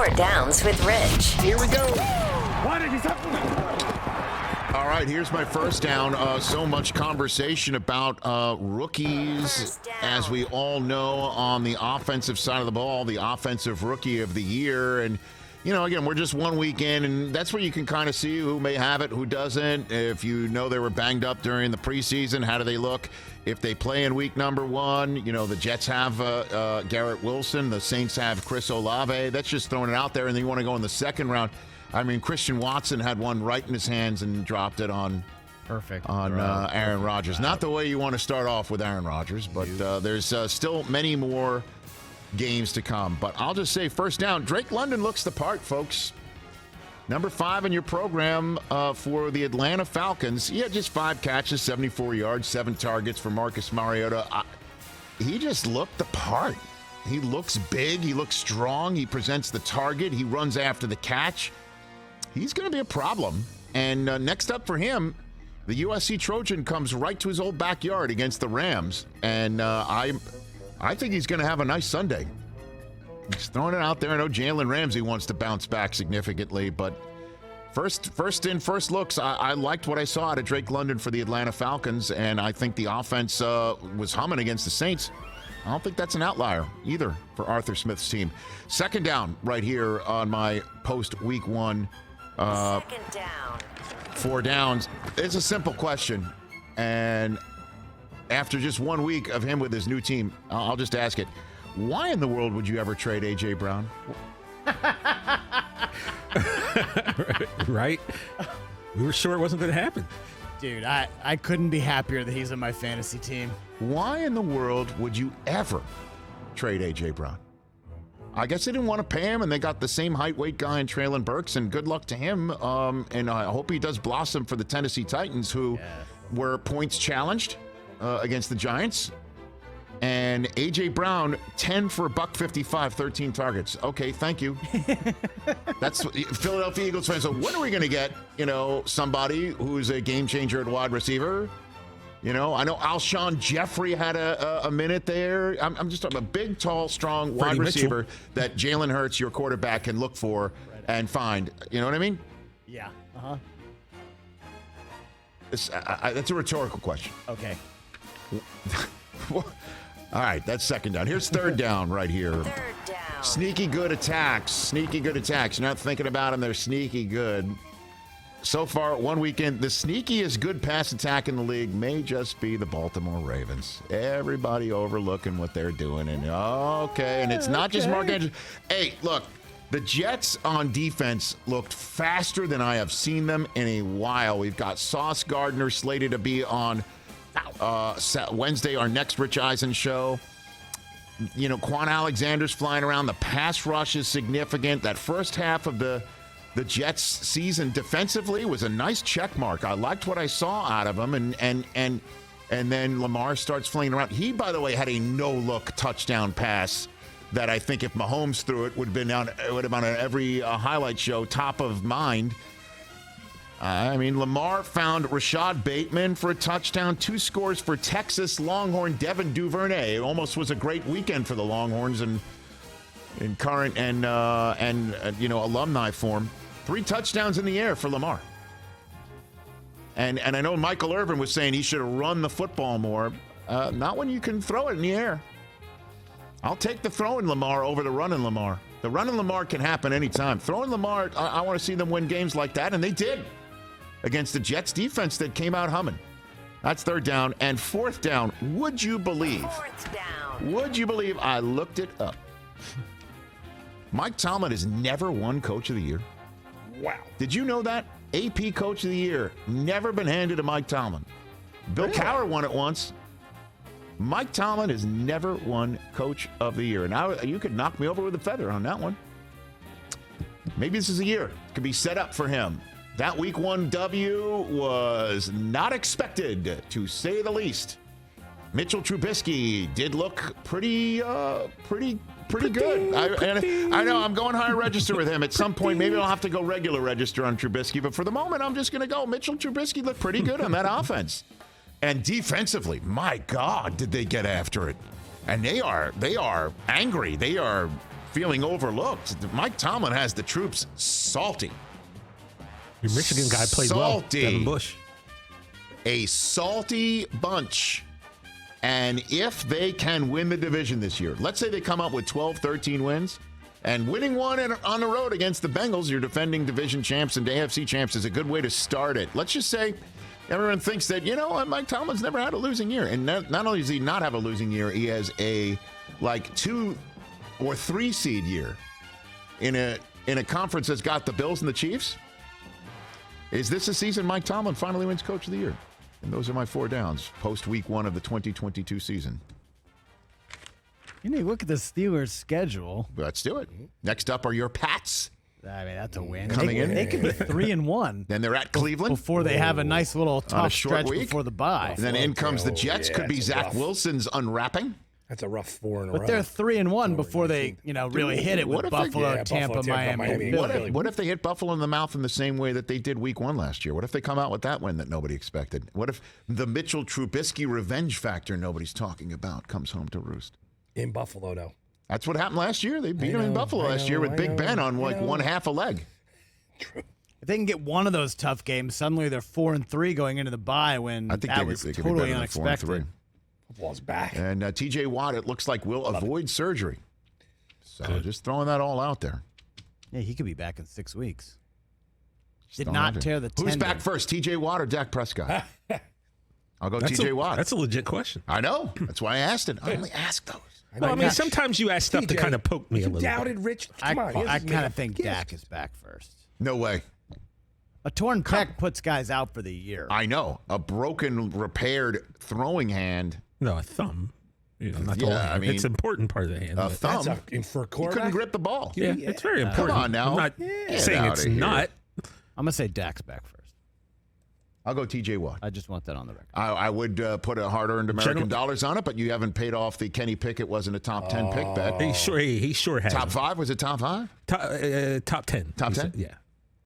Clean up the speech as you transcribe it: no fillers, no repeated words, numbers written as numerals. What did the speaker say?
Four Downs with Rich. Here we go. All right, here's my first down. So much conversation about rookies, as we all know, on the offensive side of the ball, the offensive rookie of the year. And, you know, again, we're just 1 week in, and that's where you can kind of see who may have it, who doesn't. If you know they were banged up during the preseason, how do they look? If they play in week number one, you know, the Jets have Garrett Wilson. The Saints have Chris Olave. That's just throwing it out there, and then you want to go in the second round. I mean, Christian Watson had one right in his hands and dropped it on Aaron Rodgers. Not the way you want to start off with Aaron Rodgers, but there's still many more games to come. But I'll just say, first down, Drake London looks the part, folks. Number 5 in your program for the Atlanta Falcons. He had just 5 catches, 74 yards, 7 targets for Marcus Mariota. He just looked the part. He looks big. He looks strong. He presents the target. He runs after the catch. He's going to be a problem. And next up for him, the USC Trojan comes right to his old backyard against the Rams. And I think he's going to have a nice Sunday. He's throwing it out there. I know Jalen Ramsey wants to bounce back significantly, but first looks, I liked what I saw out of Drake London for the Atlanta Falcons, and I think the offense was humming against the Saints. I don't think that's an outlier either for Arthur Smith's team. Second down right here on my post-week one. Second down. 4 downs. It's a simple question, and after just 1 week of him with his new team, I'll just ask it. Why in the world would you ever trade A.J. Brown? Right? We were sure it wasn't going to happen. Dude, I couldn't be happier that he's on my fantasy team. Why in the world would you ever trade A.J. Brown? I guess they didn't want to pay him, and they got the same height, weight guy in Traylon Burks, and good luck to him. And I hope he does blossom for the Tennessee Titans, who were points challenged against the Giants. And A.J. Brown, 10 for $155, 13 targets. Okay, thank you. That's Philadelphia Eagles fans. So when are we going to get, somebody who's a game changer at wide receiver? I know Alshon Jeffrey had a minute there. I'm just talking about a big, tall, strong wide receiver that Jalen Hurts, your quarterback, can look for and find. You know what I mean? Yeah. Uh-huh. That's a rhetorical question. Okay. All right, that's second down. Here's third down right here. Third down. Sneaky good attacks. You're not thinking about them. They're sneaky good. So far, 1 weekend, the sneakiest good pass attack in the league may just be the Baltimore Ravens. Everybody overlooking what they're doing. And it's not just Mark Andrews. Hey, look, the Jets on defense looked faster than I have seen them in a while. We've got Sauce Gardner slated to be on Wednesday, our next Rich Eisen show. Quan Alexander's flying around. The pass rush is significant. That first half of the Jets season defensively was a nice check mark. I liked what I saw out of him, and then Lamar starts flinging around. He, by the way, had a no-look touchdown pass that I think if Mahomes threw it would have been on every highlight show, top of mind. Lamar found Rashad Bateman for a touchdown, 2 scores for Texas Longhorn Devin Duvernay. It almost was a great weekend for the Longhorns in current and alumni form. 3 touchdowns in the air for Lamar. And I know Michael Irvin was saying he should have run the football more. Not when you can throw it in the air. I'll take the throwing Lamar over the running Lamar. The running Lamar can happen anytime. Throwing Lamar, I want to see them win games like that, and they did against the Jets defense that came out humming. That's third down. And fourth down, would you believe? Fourth down. Would you believe I looked it up? Mike Tomlin has never won Coach of the Year. Wow. Did you know that? AP Coach of the Year. Never been handed to Mike Tomlin. Bill Cowher won it once. Mike Tomlin has never won Coach of the Year. Now you could knock me over with a feather on that one. Maybe this is a year. It could be set up for him. That week 1 W was not expected, to say the least. Mitchell Trubisky did look pretty good. I know I'm going higher register with him. At some point, maybe I'll have to go regular register on Trubisky. But for the moment, I'm just going to go. Mitchell Trubisky looked pretty good on that offense. And defensively, my God, did they get after it. And they are angry. They are feeling overlooked. Mike Tomlin has the troops salty. Your Michigan guy played well. Devin Bush. A salty bunch. And if they can win the division this year, let's say they come up with 12, 13 wins, and winning one on the road against the Bengals, your defending division champs and AFC champs, is a good way to start it. Let's just say everyone thinks that, Mike Tomlin's never had a losing year. And not only does he not have a losing year, he has a 2 or 3 seed year in a conference that's got the Bills and the Chiefs. Is this a season Mike Tomlin finally wins Coach of the Year? And those are my 4 downs post week 1 of the 2022 season. Look at the Steelers' schedule. Let's do it. Next up are your Pats. I mean, that's a win. Coming in. They could be 3-1. Then they're at Cleveland. Before they have a nice little tough stretch week. before the bye. And then in comes the Jets. Could be Zach Wilson's unwrapping. That's a rough 4 in a row. But they're 3-1 before they, really hit it with Buffalo, Tampa, Miami. What if they hit Buffalo in the mouth in the same way that they did week 1 last year? What if they come out with that win that nobody expected? What if the Mitchell Trubisky revenge factor nobody's talking about comes home to roost? In Buffalo, though. That's what happened last year. They beat him in Buffalo last year with Big Ben on one half a leg. True. If they can get one of those tough games, suddenly they're 4-3 going into the bye when I think that was totally unexpected. Football's back. And T.J. Watt, it looks like, will avoid surgery. So just throwing that all out there. Yeah, he could be back in 6 weeks. Did not tear the tendon. Who's back first, T.J. Watt or Dak Prescott? I'll go T.J. Watt. That's a legit question. I know. That's why I asked it. I only ask those. Well, I mean, sometimes you ask stuff to kind of poke me a little doubted bit. Rich. Come on. I kind of think Dak is back first. No way. A torn pec puts guys out for the year. I know. A broken, repaired throwing hand. No, a thumb. Not the whole hand. I mean, it's an important part of the hand. A thumb. For a He couldn't grip the ball. Yeah, it's very important. Come on now. I'm not saying it's not. I'm going to say Dak's back first. I'll go T.J. Watt. I just want that on the record. I would put a hard-earned American dollars on it, but you haven't paid off the Kenny Pickett wasn't a top 10 pick bet. He sure has. Top 5? Was it top 5? Top 10. Top 10? Yeah.